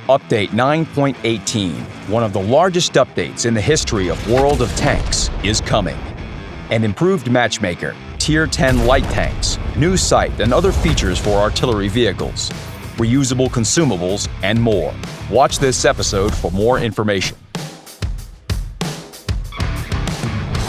Update 9.18, one of the largest updates in the history of World of Tanks, is coming. An improved matchmaker, Tier 10 light tanks, new sight and other features for artillery vehicles, reusable consumables, and more. Watch this episode for more information.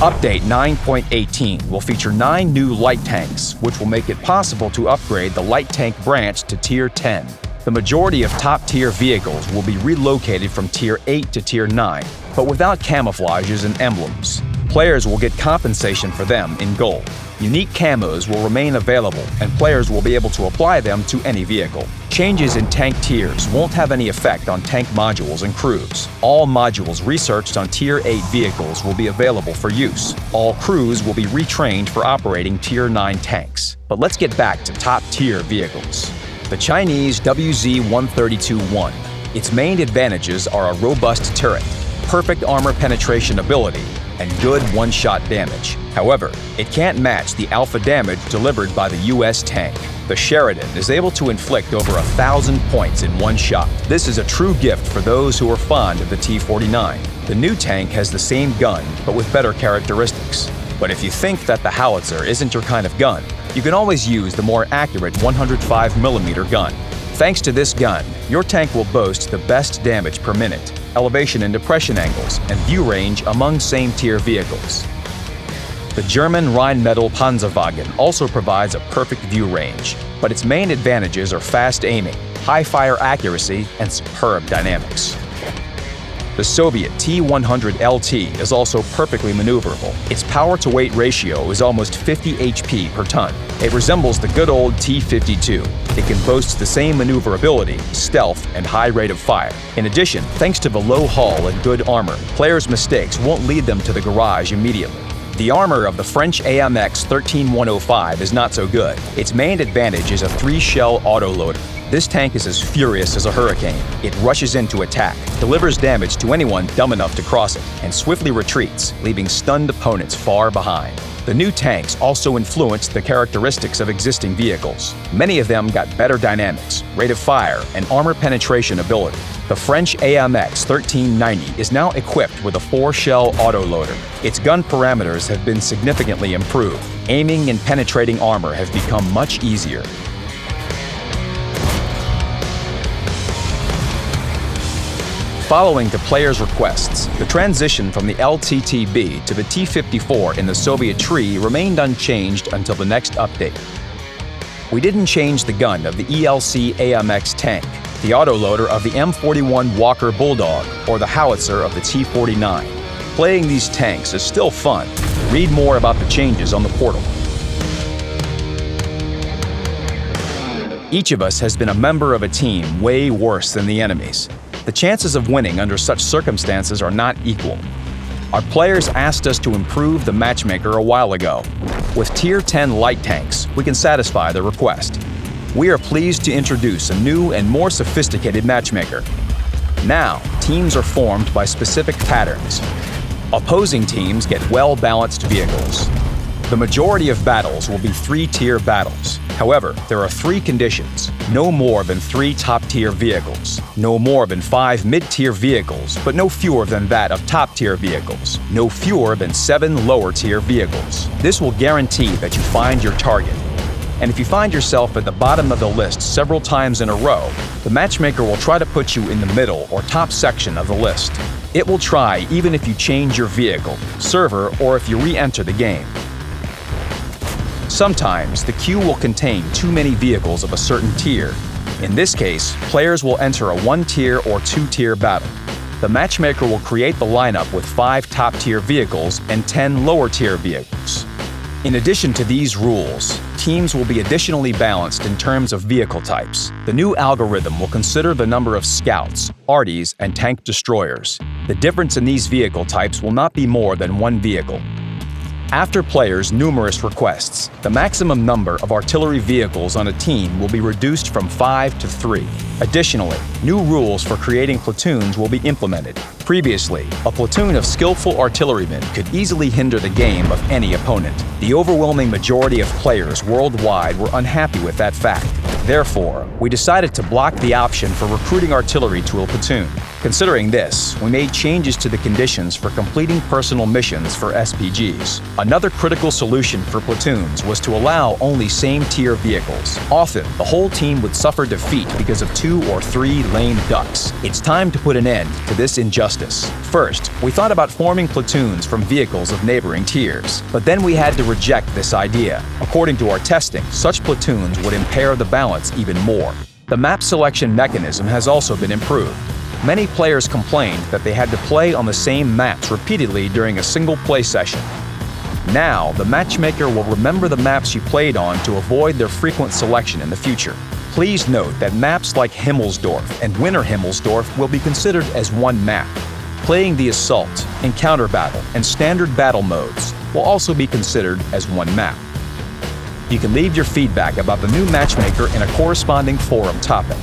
Update 9.18 will feature 9 new light tanks, which will make it possible to upgrade the light tank branch to Tier 10. The majority of top-tier vehicles will be relocated from Tier 8 to Tier 9, but without camouflages and emblems. Players will get compensation for them in gold. Unique camos will remain available, and players will be able to apply them to any vehicle. Changes in tank tiers won't have any effect on tank modules and crews. All modules researched on Tier 8 vehicles will be available for use. All crews will be retrained for operating Tier 9 tanks. But let's get back to top-tier vehicles. The Chinese WZ-132-1. Its main advantages are a robust turret, perfect armor penetration ability, and good one-shot damage. However, it can't match the alpha damage delivered by the US tank. The Sheridan is able to inflict over 1,000 points in one shot. This is a true gift for those who are fond of the T-49. The new tank has the same gun, but with better characteristics. But if you think that the howitzer isn't your kind of gun, you can always use the more accurate 105mm gun. Thanks to this gun, your tank will boast the best damage per minute, elevation and depression angles, and view range among same-tier vehicles. The German Rheinmetall Panzerwagen also provides a perfect view range, but its main advantages are fast aiming, high fire accuracy, and superb dynamics. The Soviet T-100LT is also perfectly maneuverable. Its power-to-weight ratio is almost 50 HP per ton. It resembles the good old T-52. It can boast the same maneuverability, stealth, and high rate of fire. In addition, thanks to the low hull and good armor, players' mistakes won't lead them to the garage immediately. The armor of the French AMX 13105 is not so good. Its main advantage is a 3-shell autoloader. This tank is as furious as a hurricane. It rushes in to attack, delivers damage to anyone dumb enough to cross it, and swiftly retreats, leaving stunned opponents far behind. The new tanks also influenced the characteristics of existing vehicles. Many of them got better dynamics, rate of fire, and armor penetration ability. The French AMX 1390 is now equipped with a 4-shell autoloader. Its gun parameters have been significantly improved. Aiming and penetrating armor have become much easier. Following the players' requests, the transition from the LTTB to the T-54 in the Soviet tree remained unchanged until the next update. We didn't change the gun of the ELC AMX tank, the autoloader of the M41 Walker Bulldog, or the howitzer of the T-49. Playing these tanks is still fun. Read more about the changes on the portal. Each of us has been a member of a team way worse than the enemy's. The chances of winning under such circumstances are not equal. Our players asked us to improve the matchmaker a while ago. With Tier 10 light tanks, we can satisfy the request. We are pleased to introduce a new and more sophisticated matchmaker. Now, teams are formed by specific patterns. Opposing teams get well-balanced vehicles. The majority of battles will be 3-tier battles. However, there are 3 conditions. No more than 3 top-tier vehicles. No more than 5 mid-tier vehicles, but no fewer than that of top-tier vehicles. No fewer than 7 lower-tier vehicles. This will guarantee that you find your target. And if you find yourself at the bottom of the list several times in a row, the matchmaker will try to put you in the middle or top section of the list. It will try even if you change your vehicle, server, or if you re-enter the game. Sometimes, the queue will contain too many vehicles of a certain tier. In this case, players will enter a 1-tier or 2-tier battle. The matchmaker will create the lineup with 5 top-tier vehicles and 10 lower-tier vehicles. In addition to these rules, teams will be additionally balanced in terms of vehicle types. The new algorithm will consider the number of scouts, arties, and tank destroyers. The difference in these vehicle types will not be more than 1 vehicle. After players' numerous requests, the maximum number of artillery vehicles on a team will be reduced from 5 to 3. Additionally, new rules for creating platoons will be implemented. Previously, a platoon of skillful artillerymen could easily hinder the game of any opponent. The overwhelming majority of players worldwide were unhappy with that fact. Therefore, we decided to block the option for recruiting artillery to a platoon. Considering this, we made changes to the conditions for completing personal missions for SPGs. Another critical solution for platoons was to allow only same-tier vehicles. Often, the whole team would suffer defeat because of 2 or 3 lame ducks. It's time to put an end to this injustice. First, we thought about forming platoons from vehicles of neighboring tiers, but then we had to reject this idea. According to our testing, such platoons would impair the balance even more. The map selection mechanism has also been improved. Many players complained that they had to play on the same maps repeatedly during a single play session. Now, the matchmaker will remember the maps you played on to avoid their frequent selection in the future. Please note that maps like Himmelsdorf and Winter Himmelsdorf will be considered as one map. Playing the Assault, Encounter Battle, and Standard Battle modes will also be considered as one map. You can leave your feedback about the new matchmaker in a corresponding forum topic.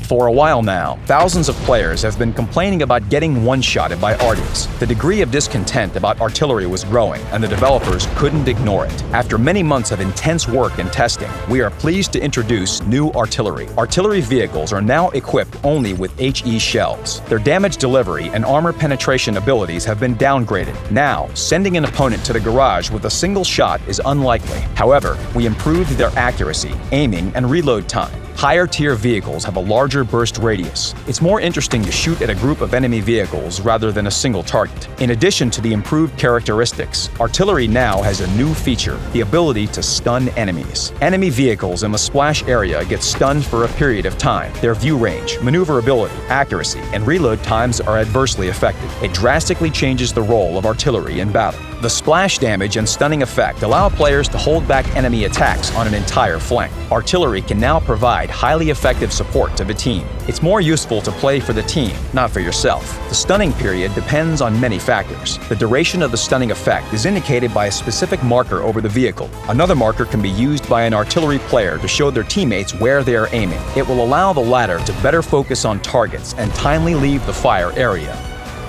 For a while now, thousands of players have been complaining about getting one-shotted by arties. The degree of discontent about artillery was growing, and the developers couldn't ignore it. After many months of intense work and testing, we are pleased to introduce new artillery. Artillery vehicles are now equipped only with HE shells. Their damage delivery and armor penetration abilities have been downgraded. Now, sending an opponent to the garage with a single shot is unlikely. However, we improved their accuracy, aiming, and reload time. Higher-tier vehicles have a larger burst radius. It's more interesting to shoot at a group of enemy vehicles rather than a single target. In addition to the improved characteristics, artillery now has a new feature, the ability to stun enemies. Enemy vehicles in the splash area get stunned for a period of time. Their view range, maneuverability, accuracy, and reload times are adversely affected. It drastically changes the role of artillery in battle. The splash damage and stunning effect allow players to hold back enemy attacks on an entire flank. Artillery can now provide highly effective support to the team. It's more useful to play for the team, not for yourself. The stunning period depends on many factors. The duration of the stunning effect is indicated by a specific marker over the vehicle. Another marker can be used by an artillery player to show their teammates where they are aiming. It will allow the latter to better focus on targets and timely leave the fire area.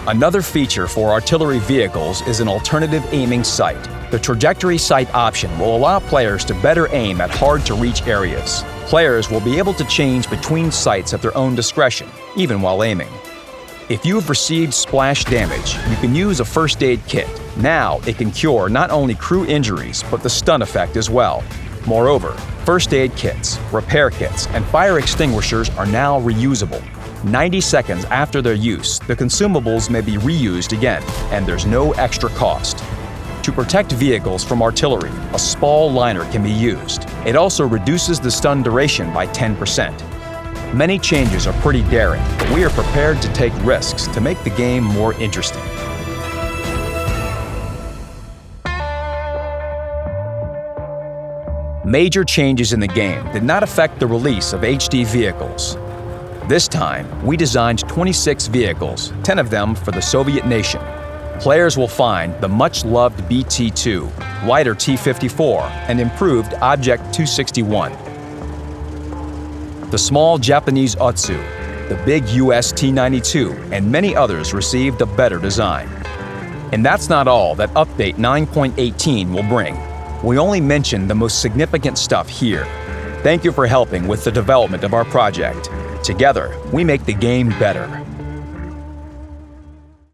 Another feature for artillery vehicles is an alternative aiming sight. The trajectory sight option will allow players to better aim at hard-to-reach areas. Players will be able to change between sights at their own discretion, even while aiming. If you have received splash damage, you can use a first aid kit. Now, it can cure not only crew injuries, but the stun effect as well. Moreover, first aid kits, repair kits, and fire extinguishers are now reusable. 90 seconds after their use, the consumables may be reused again, and there's no extra cost. To protect vehicles from artillery, a spall liner can be used. It also reduces the stun duration by 10%. Many changes are pretty daring, but we are prepared to take risks to make the game more interesting. Major changes in the game did not affect the release of HD vehicles. This time, we designed 26 vehicles, 10 of them for the Soviet nation. Players will find the much-loved BT-2, lighter T-54, and improved Object 261. The small Japanese Otsu, the big US T-92, and many others received a better design. And that's not all that Update 9.18 will bring. We only mentioned the most significant stuff here. Thank you for helping with the development of our project. Together, we make the game better.